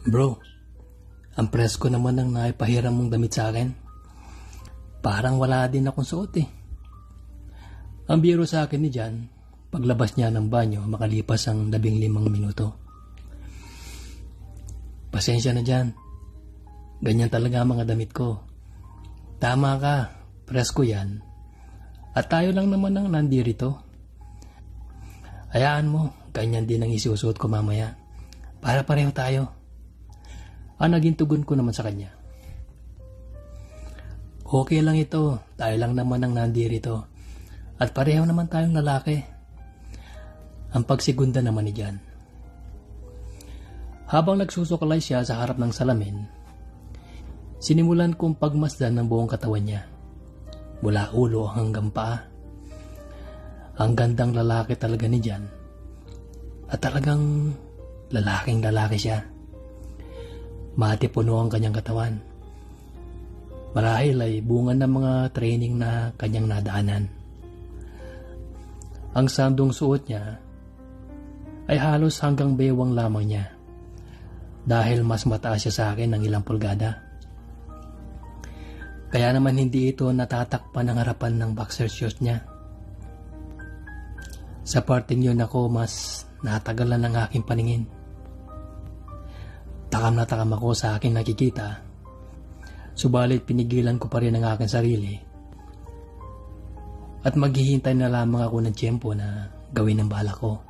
Bro, ang presko naman ng naipahiram mong damit sa akin. Parang wala din akong suot eh. Ang biro sa akin ni Jan, paglabas niya ng banyo makalipas ang 15 minuto. Pasensya na Jan. Ganyan talaga ang mga damit ko. Tama ka, presko yan. At tayo lang naman ang nandirito. Hayaan mo, ganyan din ang isusuot ko mamaya. Para pareho tayo. Ang naging tugon ko naman sa kanya. Okay lang ito, tayo lang naman ang nandirito. At pareho naman tayong lalaki. Ang pagsigunda naman ni Jan. Habang nagsusukalay siya sa harap ng salamin, sinimulan kong pagmasdan ng buong katawan niya. Mula ulo hanggang paa. Ang gandang lalaki talaga ni Jan. At talagang lalaking lalaki siya. Matipuno ang kanyang katawan. Marahil ay bunga ng mga training na kanyang nadaanan. Ang sandong suot niya ay halos hanggang bewang lamang niya dahil mas mataas siya sa akin ng ilang pulgada. Kaya naman hindi ito natatakpan ng harapan ng boxer shorts niya. Sa parting yun ako mas natagalan ng aking paningin. Takam na takam ako sa aking nakikita. Subalit pinigilan ko pa rin ang aking sarili. At maghihintay na lamang ako ng tiyempo na gawin ang balak ko.